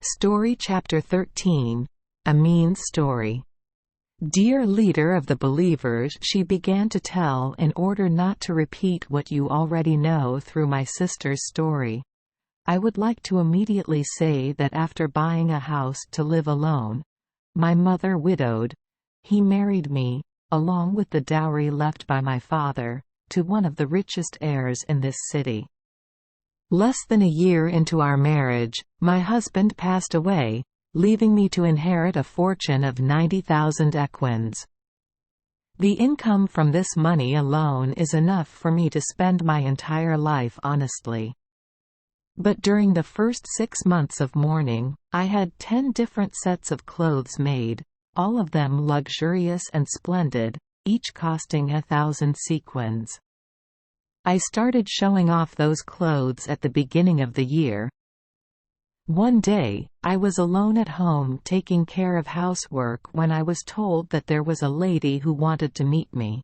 Story Chapter 13 Amine's Story. Dear leader of the believers, she began to tell, in order not to repeat what you already know through my sister's story. I would like to immediately say that after buying a house to live alone, my mother widowed, he married me, along with the dowry left by my father, to one of the richest heirs in this city. Less than a year into our marriage, my husband passed away, leaving me to inherit a fortune of 90,000 equins. The income from this money alone is enough for me to spend my entire life honestly. But during the first 6 months of mourning, I had 10 different sets of clothes made, all of them luxurious and splendid, each costing 1,000 sequins. I started showing off those clothes at the beginning of the year. One day, I was alone at home taking care of housework when I was told that there was a lady who wanted to meet me.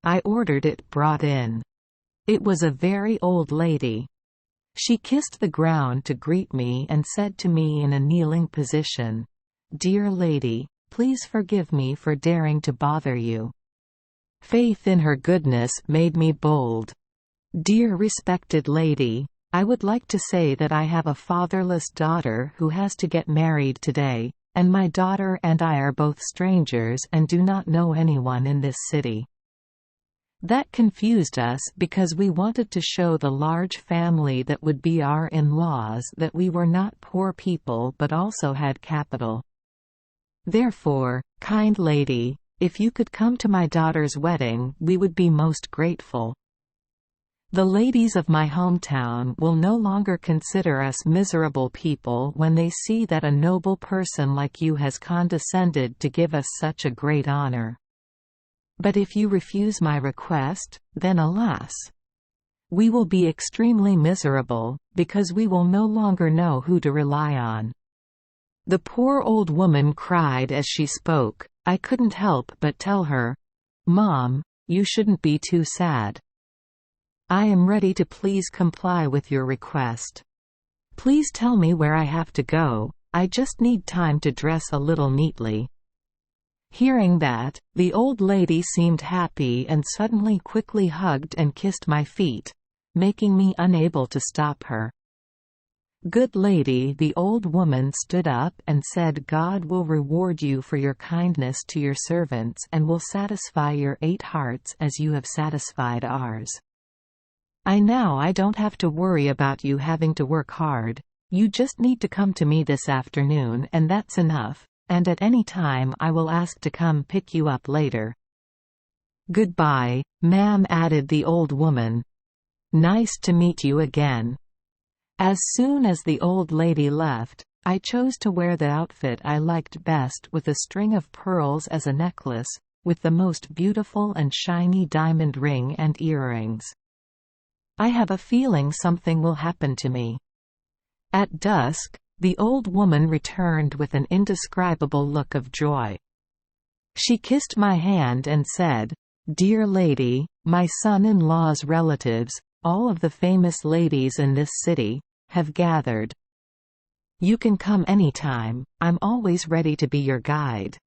I ordered it brought in. It was a very old lady. She kissed the ground to greet me and said to me in a kneeling position, "Dear lady, please forgive me for daring to bother you." Faith in her goodness made me bold. "Dear respected lady, I would like to say that I have a fatherless daughter who has to get married today, and my daughter and I are both strangers and do not know anyone in this city." That confused us because we wanted to show the large family that would be our in-laws that we were not poor people but also had capital. "Therefore, kind lady, if you could come to my daughter's wedding, we would be most grateful. The ladies of my hometown will no longer consider us miserable people when they see that a noble person like you has condescended to give us such a great honor. But if you refuse my request, then alas! We will be extremely miserable, because we will no longer know who to rely on." The poor old woman cried as she spoke. I couldn't help but tell her, "Mom, you shouldn't be too sad. I am ready to please comply with your request. Please tell me where I have to go, I just need time to dress a little neatly." Hearing that, the old lady seemed happy and suddenly quickly hugged and kissed my feet, making me unable to stop her. "Good lady," the old woman stood up and said, "God will reward you for your kindness to your servants and will satisfy your 8 hearts as you have satisfied ours. I don't have to worry about you having to work hard. You just need to come to me this afternoon and that's enough, and at any time I will ask to come pick you up later." "Goodbye, ma'am," added the old woman. "Nice to meet you again." As soon as the old lady left, I chose to wear the outfit I liked best, with a string of pearls as a necklace, with the most beautiful and shiny diamond ring and earrings. I have a feeling something will happen to me. At dusk, the old woman returned with an indescribable look of joy. She kissed my hand and said, "Dear lady, my son-in-law's relatives, all of the famous ladies in this city, have gathered. You can come anytime, I'm always ready to be your guide.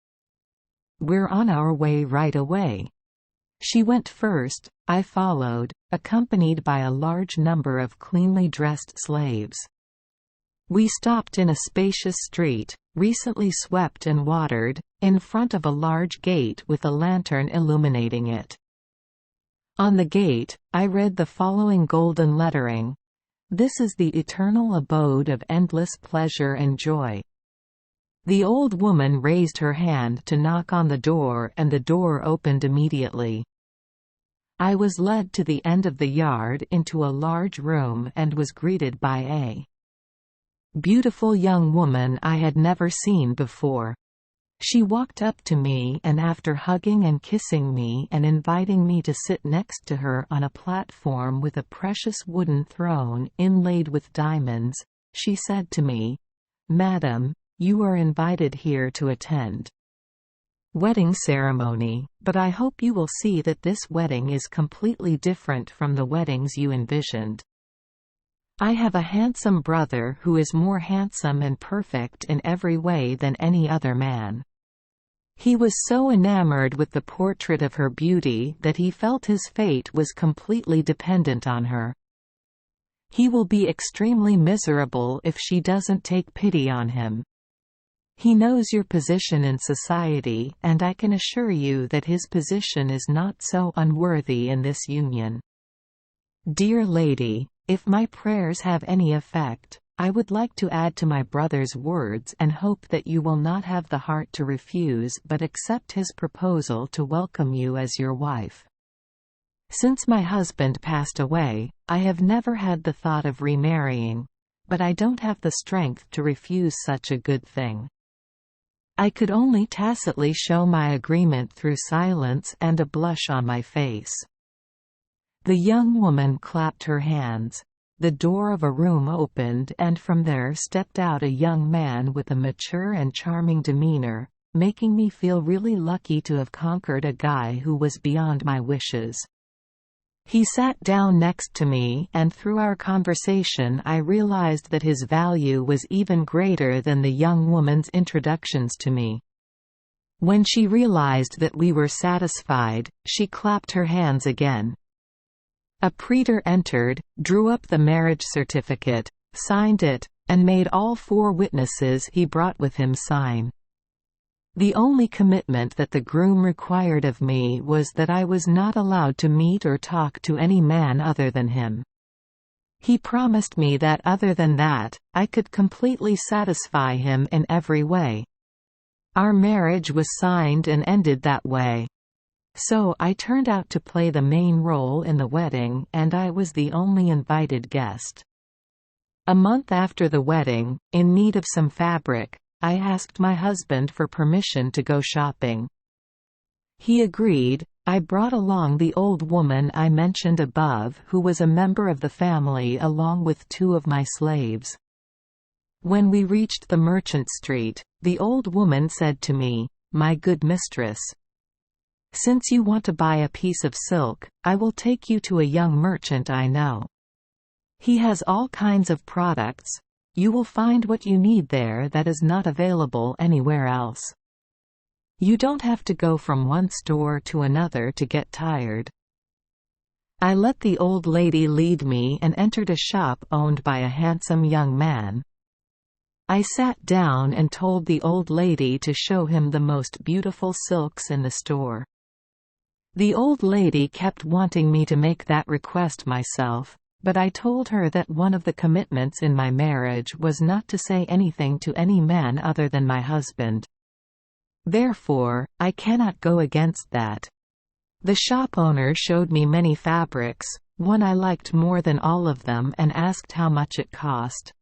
We're on our way right away." She went first, I followed, accompanied by a large number of cleanly dressed slaves. We stopped in a spacious street, recently swept and watered, in front of a large gate with a lantern illuminating it. On the gate, I read the following golden lettering: "This is the eternal abode of endless pleasure and joy." The old woman raised her hand to knock on the door and the door opened immediately. I was led to the end of the yard into a large room and was greeted by a beautiful young woman I had never seen before. She walked up to me and after hugging and kissing me and inviting me to sit next to her on a platform with a precious wooden throne inlaid with diamonds, she said to me, "Madam, you are invited here to attend wedding ceremony, but I hope you will see that this wedding is completely different from the weddings you envisioned. I have a handsome brother who is more handsome and perfect in every way than any other man. He was so enamored with the portrait of her beauty that he felt his fate was completely dependent on her. He will be extremely miserable if she doesn't take pity on him. He knows your position in society, and I can assure you that his position is not so unworthy in this union. Dear lady, if my prayers have any effect, I would like to add to my brother's words and hope that you will not have the heart to refuse but accept his proposal to welcome you as your wife. Since my husband passed away, I have never had the thought of remarrying, but I don't have the strength to refuse such a good thing. I could only tacitly show my agreement through silence and a blush on my face. The young woman clapped her hands. The door of a room opened and from there stepped out a young man with a mature and charming demeanor, making me feel really lucky to have conquered a guy who was beyond my wishes. He sat down next to me, and through our conversation I realized that his value was even greater than the young woman's introductions to me. When she realized that we were satisfied, she clapped her hands again. A praetor entered, drew up the marriage certificate, signed it, and made all 4 witnesses he brought with him sign. The only commitment that the groom required of me was that I was not allowed to meet or talk to any man other than him. He promised me that other than that, I could completely satisfy him in every way. Our marriage was signed and ended that way. So I turned out to play the main role in the wedding, and I was the only invited guest. A month after the wedding, in need of some fabric, I asked my husband for permission to go shopping. He agreed. I brought along the old woman I mentioned above, who was a member of the family, along with 2 of my slaves. When we reached the Merchant Street, the old woman said to me, "My good mistress, since you want to buy a piece of silk, I will take you to a young merchant I know. He has all kinds of products. You will find what you need there that is not available anywhere else. You don't have to go from one store to another to get tired." I let the old lady lead me and entered a shop owned by a handsome young man. I sat down and told the old lady to show him the most beautiful silks in the store. The old lady kept wanting me to make that request myself, but I told her that one of the commitments in my marriage was not to say anything to any man other than my husband. Therefore, I cannot go against that. The shop owner showed me many fabrics. One I liked more than all of them and asked how much it cost.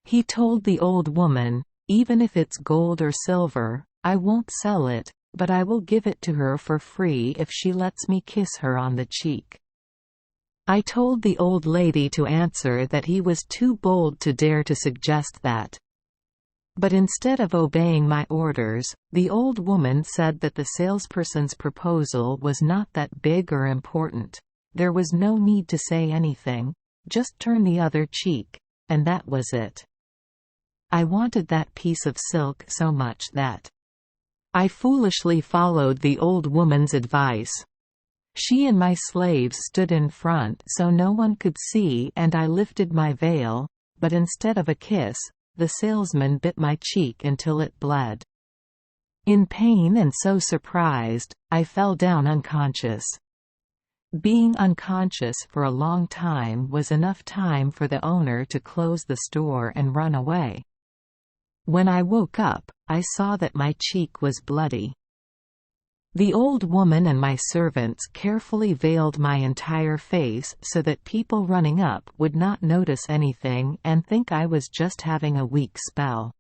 He told the old woman, "Even if it's gold or silver, I won't sell it, but I will give it to her for free if she lets me kiss her on the cheek." I told the old lady to answer that he was too bold to dare to suggest that. But instead of obeying my orders, the old woman said that the salesperson's proposal was not that big or important. There was no need to say anything, just turn the other cheek, and that was it. I wanted that piece of silk so much that I foolishly followed the old woman's advice. She and my slaves stood in front so no one could see, and I lifted my veil, but instead of a kiss, the salesman bit my cheek until it bled. In pain and so surprised, I fell down unconscious. Being unconscious for a long time was enough time for the owner to close the store and run away. When I woke up, I saw that my cheek was bloody. The old woman and my servants carefully veiled my entire face so that people running up would not notice anything and think I was just having a weak spell.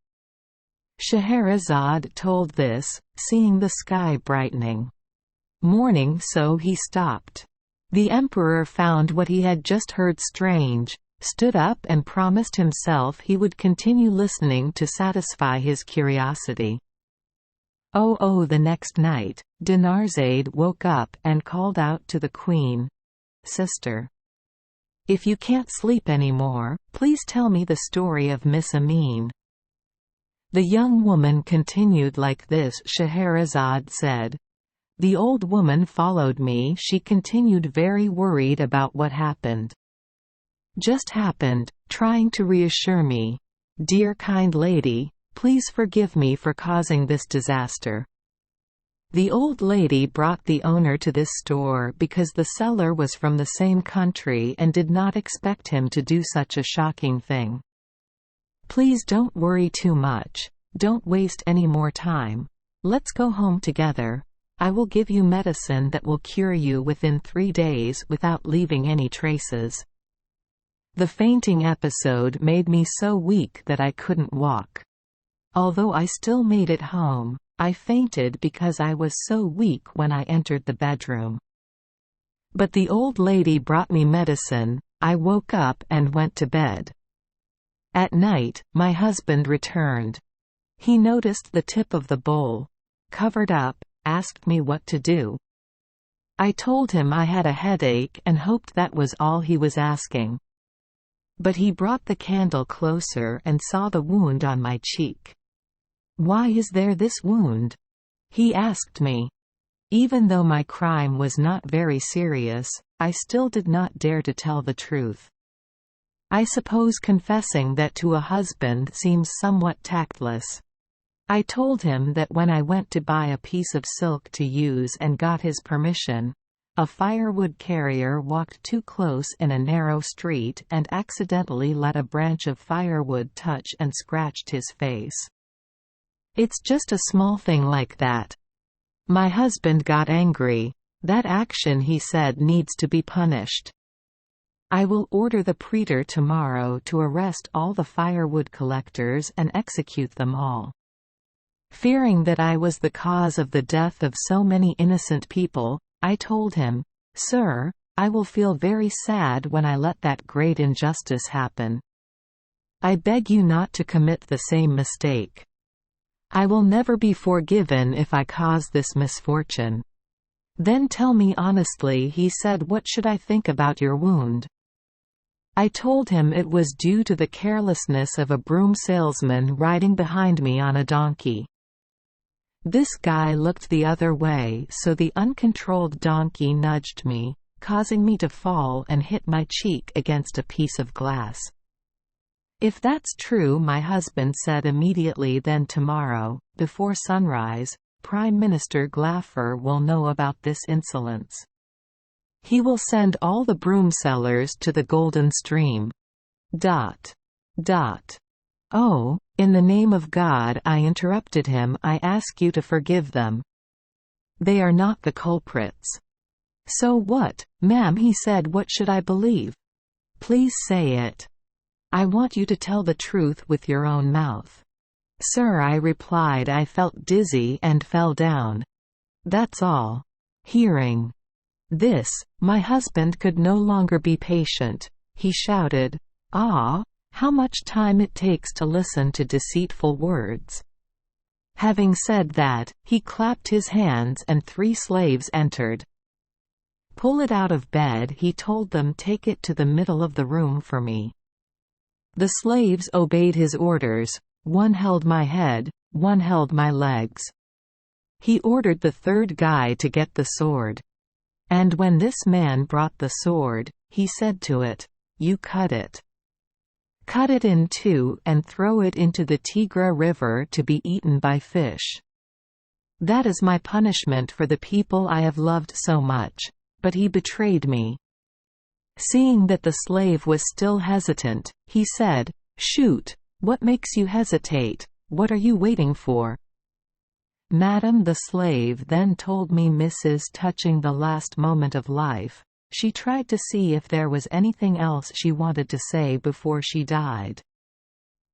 Scheherazade told this, seeing the sky brightening. Morning, so he stopped. The emperor found what he had just heard strange, stood up and promised himself he would continue listening to satisfy his curiosity. The next night, Dinarzade woke up and called out to the queen, "Sister, If you can't sleep anymore, please tell me the story of Miss Amine." The young woman continued like this. Scheherazade said, "The old woman followed me." She continued, very worried about what happened. "Just happened," trying to reassure me. "Dear kind lady, please forgive me for causing this disaster." The old lady brought the owner to this store because the seller was from the same country and did not expect him to do such a shocking thing. "Please don't worry too much. Don't waste any more time. Let's go home together. I will give you medicine that will cure you within 3 days without leaving any traces." The fainting episode made me so weak that I couldn't walk. Although I still made it home, I fainted because I was so weak when I entered the bedroom. But the old lady brought me medicine. I woke up and went to bed. At night, my husband returned. He noticed the tip of the bowl, covered up, asked me what to do. I told him I had a headache and hoped that was all he was asking. But he brought the candle closer and saw the wound on my cheek. "Why is there this wound?" he asked me. Even though my crime was not very serious, I still did not dare to tell the truth. I suppose confessing that to a husband seems somewhat tactless. I told him that when I went to buy a piece of silk to use and got his permission, a firewood carrier walked too close in a narrow street and accidentally let a branch of firewood touch and scratched his face. "It's just a small thing like that." My husband got angry. "That action," he said, "needs to be punished. I will order the praetor tomorrow to arrest all the firewood collectors and execute them all." Fearing that I was the cause of the death of so many innocent people, I told him, "Sir, I will feel very sad when I let that great injustice happen. I beg you not to commit the same mistake. I will never be forgiven if I cause this misfortune. Then tell me honestly," he said, "what should I think about your wound?" I told him it was due to the carelessness of a broom salesman riding behind me on a donkey. This guy looked the other way, so the uncontrolled donkey nudged me, causing me to fall and hit my cheek against a piece of glass. "If that's true," my husband said immediately, "then tomorrow, before sunrise, Prime Minister Glaffer will know about this insolence. He will send all the broom sellers to the Golden Stream. ... Oh, in the name of God," I interrupted him, "I ask you to forgive them. They are not the culprits." "So what, ma'am?" he said. "What should I believe? Please say it. I want you to tell the truth with your own mouth." "Sir," I replied, "I felt dizzy and fell down. That's all." Hearing this, my husband could no longer be patient. He shouted, "Ah, how much time it takes to listen to deceitful words." Having said that, he clapped his hands and 3 slaves entered. "Pull it out of bed," he told them. "Take it to the middle of the room for me." The slaves obeyed his orders. One held my head, one held my legs. He ordered the 3rd guy to get the sword. And when this man brought the sword, he said to it, "You cut it. Cut it in 2 and throw it into the Tigre River to be eaten by fish. That is my punishment for the people I have loved so much." But he betrayed me. Seeing that the slave was still hesitant, he said, "Shoot. What makes you hesitate? What are you waiting for?" "Madam," the slave then told me, "Mrs. touching the last moment of life. She tried to see if there was anything else she wanted to say before she died.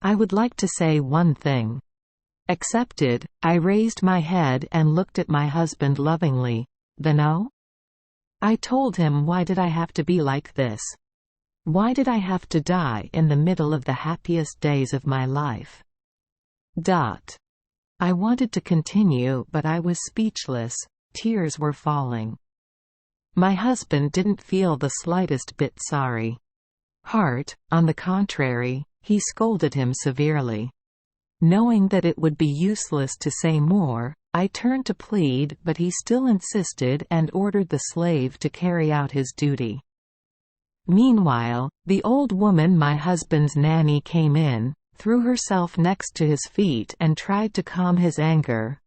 I would like to say one thing." Accepted. I raised my head and looked at my husband lovingly. "Then no?" I told him, why did I have to be like this? Why did I have to die in the middle of the happiest days of my life? I wanted to continue, but I was speechless. Tears were falling. My husband didn't feel the slightest bit sorry. Hart, on the contrary, he scolded him severely. Knowing that it would be useless to say more, I turned to plead, but he still insisted and ordered the slave to carry out his duty. Meanwhile, the old woman, my husband's nanny, came in, threw herself next to his feet and tried to calm his anger.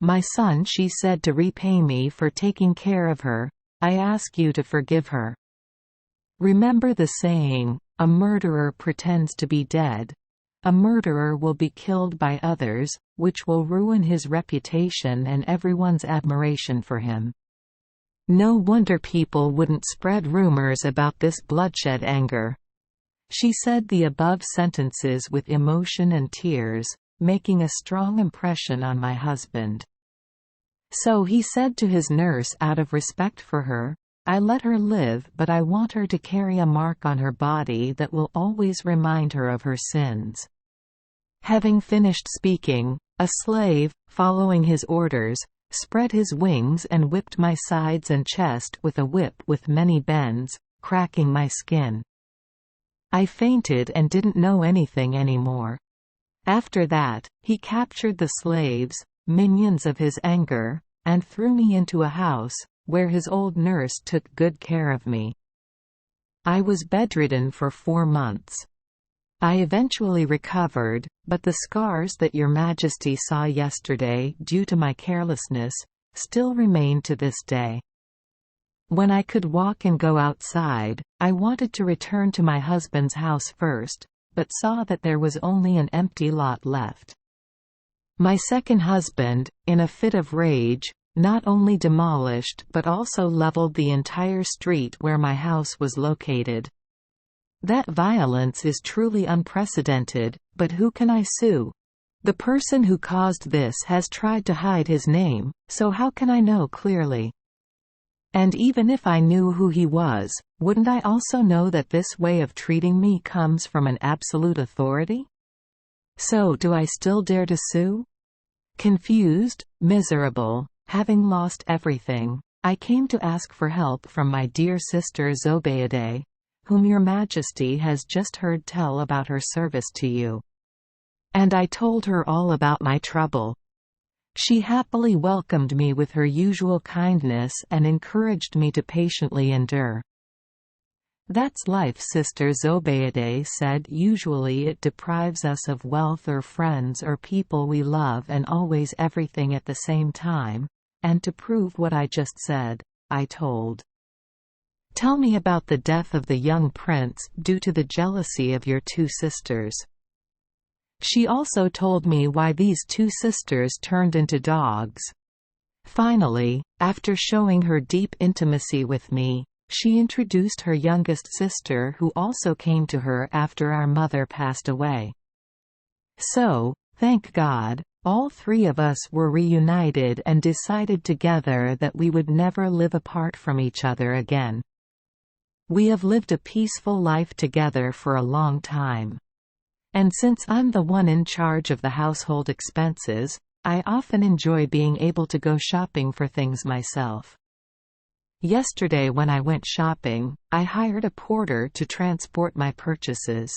"My son," she said, "to repay me for taking care of her, I ask you to forgive her. Remember the saying, a murderer pretends to be dead. A murderer will be killed by others, which will ruin his reputation and everyone's admiration for him. No wonder people wouldn't spread rumors about this bloodshed anger." She said the above sentences with emotion and tears, making a strong impression on my husband. So he said to his nurse, out of respect for her, "I let her live, but I want her to carry a mark on her body that will always remind her of her sins." Having finished speaking, a slave, following his orders, spread his wings and whipped my sides and chest with a whip with many bends, cracking my skin. I fainted and didn't know anything anymore. After that, he captured the slaves, minions of his anger, and threw me into a house, where his old nurse took good care of me. I was bedridden for 4 months. I eventually recovered, but the scars that Your Majesty saw yesterday due to my carelessness still remain to this day. When I could walk and go outside, I wanted to return to my husband's house first, but saw that there was only an empty lot left. My second husband, in a fit of rage, not only demolished but also leveled the entire street where my house was located. That violence is truly unprecedented, but who can I sue? The person who caused this has tried to hide his name, so how can I know clearly? And even if I knew who he was, wouldn't I also know that this way of treating me comes from an absolute authority? So do I still dare to sue? Confused, miserable, having lost everything, I came to ask for help from my dear sister Zobeide, whom Your Majesty has just heard tell about her service to you. And I told her all about my trouble. She happily welcomed me with her usual kindness and encouraged me to patiently endure. "That's life," Sister Zobeide said. "Usually it deprives us of wealth or friends or people we love, and always everything at the same time. And to prove what I just said, I told. Tell me about the death of the young prince due to the jealousy of your 2 sisters." She also told me why these 2 sisters turned into dogs. Finally, after showing her deep intimacy with me, she introduced her youngest sister, who also came to her after our mother passed away. So, thank God, all 3 of us were reunited and decided together that we would never live apart from each other again. We have lived a peaceful life together for a long time. And since I'm the one in charge of the household expenses, I often enjoy being able to go shopping for things myself. Yesterday when I went shopping, I hired a porter to transport my purchases.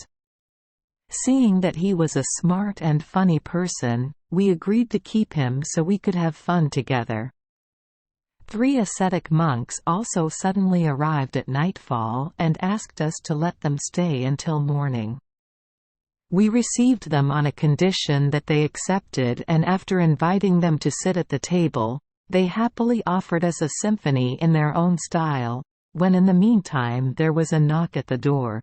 Seeing that he was a smart and funny person, we agreed to keep him so we could have fun together. 3 ascetic monks also suddenly arrived at nightfall and asked us to let them stay until morning. We received them on a condition that they accepted, and after inviting them to sit at the table, they happily offered us a symphony in their own style, when in the meantime there was a knock at the door.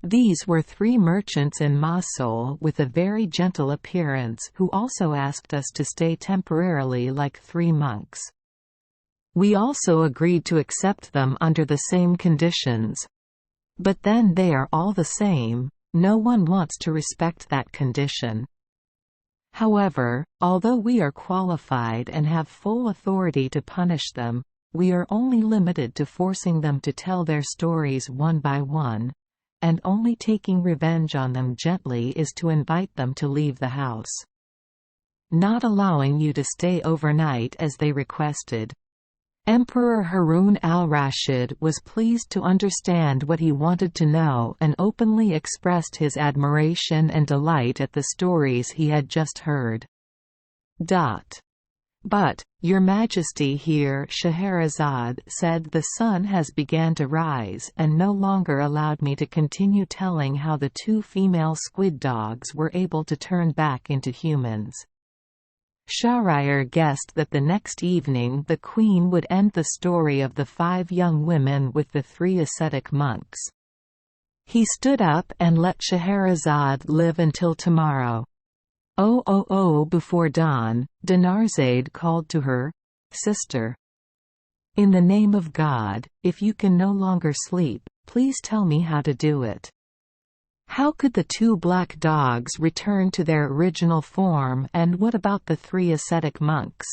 These were 3 merchants in Mosul with a very gentle appearance who also asked us to stay temporarily like 3 monks. We also agreed to accept them under the same conditions. But then they are all the same. No one wants to respect that condition. However, although we are qualified and have full authority to punish them, we are only limited to forcing them to tell their stories one by one, and only taking revenge on them gently is to invite them to leave the house. Not allowing you to stay overnight as they requested. Emperor Harun al-Rashid was pleased to understand what he wanted to know and openly expressed his admiration and delight at the stories he had just heard. But, Your Majesty, here Scheherazade said, the sun has begun to rise and no longer allowed me to continue telling how the two female squid dogs were able to turn back into humans. Shahryar guessed that the next evening the queen would end the story of the 5 young women with the 3 ascetic monks. He stood up and let Scheherazade live until tomorrow. Before dawn, Dinarzade called to her, "Sister, in the name of God, if you can no longer sleep, please tell me how to do it. How could the 2 black dogs return to their original form, and what about the 3 ascetic monks?"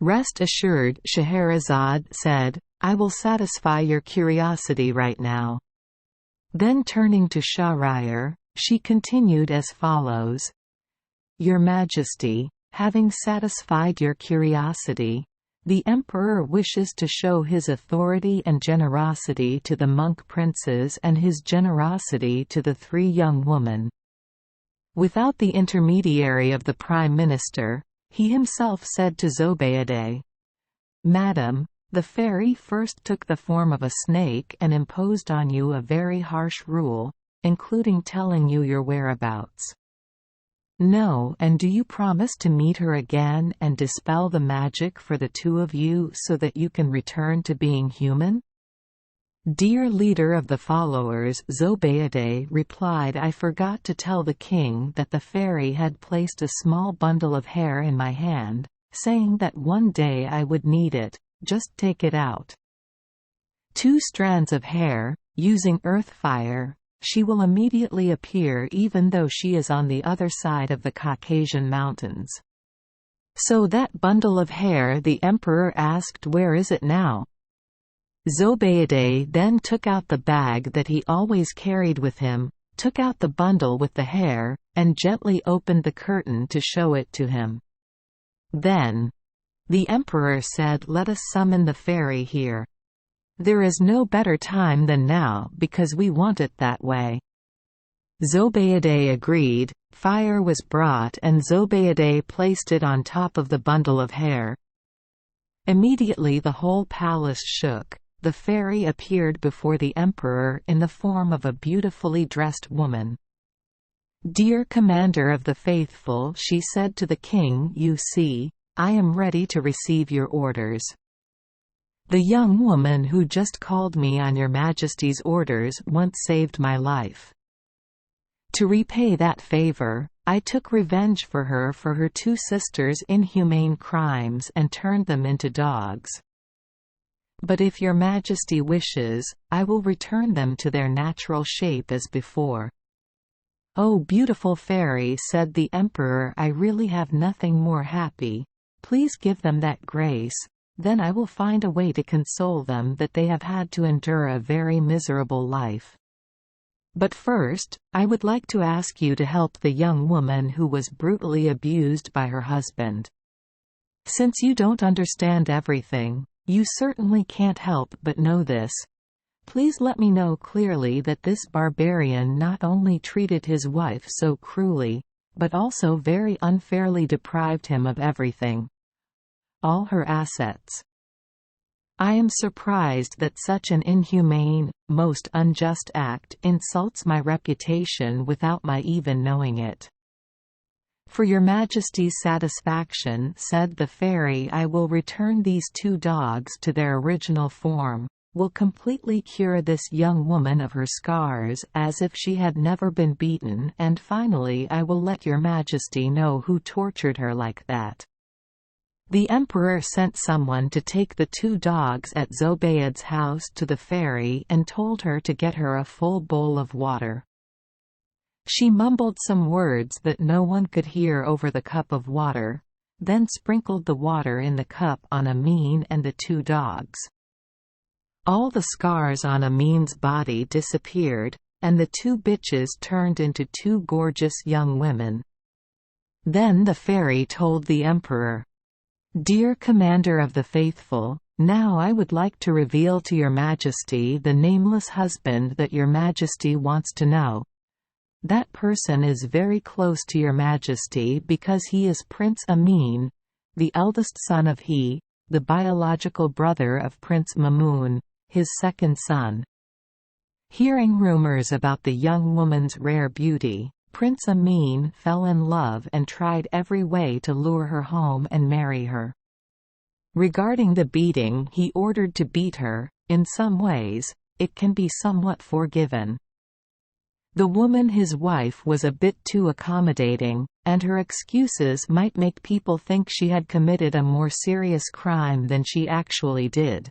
"Rest assured," Scheherazade said, "I will satisfy your curiosity right now." Then turning to Shahryar, she continued as follows. "Your Majesty, having satisfied your curiosity, the Emperor wishes to show his authority and generosity to the monk princes and his generosity to the 3 young women. Without the intermediary of the Prime Minister, he himself said to Zobeide, 'Madam, the fairy first took the form of a snake and imposed on you a very harsh rule, including telling you your whereabouts. No, and do you promise to meet her again and dispel the magic for the 2 of you so that you can return to being human?' Dear leader of the followers," Zobeide replied, "I forgot to tell the king that the fairy had placed a small bundle of hair in my hand, saying that one day I would need it. Just take it out. 2 strands of hair, using earth fire. She will immediately appear even though she is on the other side of the Caucasian mountains." "So that bundle of hair," the emperor asked, "where is it now?" Zobeide then took out the bag that he always carried with him, took out the bundle with the hair, and gently opened the curtain to show it to him. Then the emperor said, "Let us summon the fairy here. There is no better time than now because we want it that way." Zobeide agreed. Fire was brought and Zobeide placed it on top of the bundle of hair. Immediately the whole palace shook. The fairy appeared before the emperor in the form of a beautifully dressed woman. "Dear Commander of the Faithful," she said to the king, "you see, I am ready to receive your orders. The young woman who just called me on your Majesty's orders once saved my life. To repay that favor, I took revenge for her 2 sisters' inhumane crimes and turned them into dogs. But if your Majesty wishes, I will return them to their natural shape as before." "Oh beautiful fairy," said the emperor, "I really have nothing more happy. Please give them that grace. Then I will find a way to console them that they have had to endure a very miserable life. But first, I would like to ask you to help the young woman who was brutally abused by her husband. Since you don't understand everything, you certainly can't help but know this. Please let me know clearly that this barbarian not only treated his wife so cruelly, but also very unfairly deprived him of everything. All her assets. I am surprised that such an inhumane, most unjust act insults my reputation without my even knowing it. For your Majesty's satisfaction," said the fairy, "I will return these 2 dogs to their original form, will completely cure this young woman of her scars as if she had never been beaten, and finally I will let your Majesty know who tortured her like that." The emperor sent someone to take the 2 dogs at Zobeide's house to the fairy and told her to get her a full bowl of water. She mumbled some words that no one could hear over the cup of water, then sprinkled the water in the cup on Amine and the 2 dogs. All the scars on Amine's body disappeared, and the 2 bitches turned into 2 gorgeous young women. Then the fairy told the emperor, "Dear Commander of the Faithful, Now I would like to reveal to your Majesty the nameless husband that your Majesty wants to know. That person is very close to your Majesty because he is Prince Amine, the eldest son of the biological brother of Prince Mamoun, his second son. Hearing rumors about the young woman's rare beauty, Prince Amine fell in love and tried every way to lure her home and marry her. Regarding the beating he ordered to beat her, in some ways, it can be somewhat forgiven. The woman his wife was a bit too accommodating, and her excuses might make people think she had committed a more serious crime than she actually did.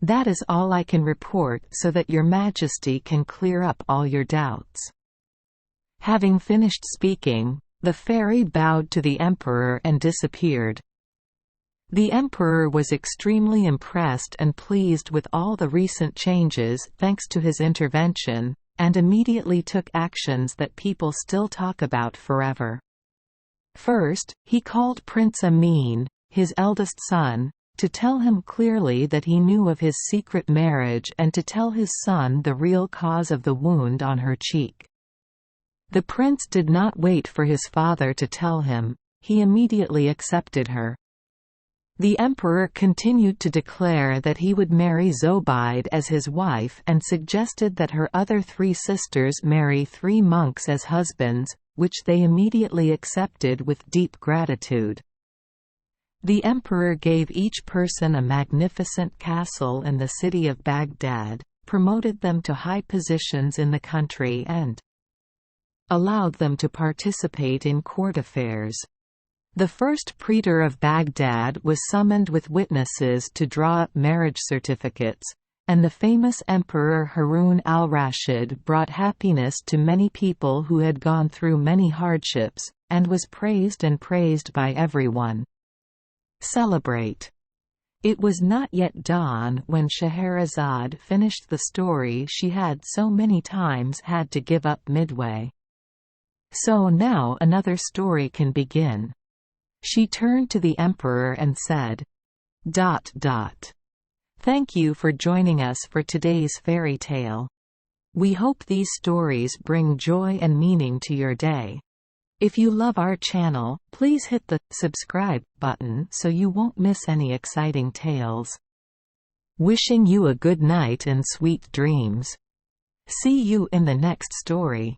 That is all I can report so that your Majesty can clear up all your doubts." Having finished speaking, the fairy bowed to the emperor and disappeared. The emperor was extremely impressed and pleased with all the recent changes thanks to his intervention, and immediately took actions that people still talk about forever. First, he called Prince Amine, his eldest son, to tell him clearly that he knew of his secret marriage and to tell his son the real cause of the wound on her cheek. The prince did not wait for his father to tell him, he immediately accepted her. The emperor continued to declare that he would marry Zobeide as his wife and suggested that her other 3 sisters marry 3 monks as husbands, which they immediately accepted with deep gratitude. The emperor gave each person a magnificent castle in the city of Baghdad, promoted them to high positions in the country and allowed them to participate in court affairs. The first praetor of Baghdad was summoned with witnesses to draw up marriage certificates, and the famous Emperor Harun al-Rashid brought happiness to many people who had gone through many hardships, and was praised by everyone. Celebrate. It was not yet dawn when Scheherazade finished the story she had so many times had to give up midway. So now another story can begin. She turned to the emperor and said, ... Thank you for joining us for today's fairy tale. We hope these stories bring joy and meaning to your day. If you love our channel, please hit the subscribe button so you won't miss any exciting tales. Wishing you a good night and sweet dreams. See you in the next story.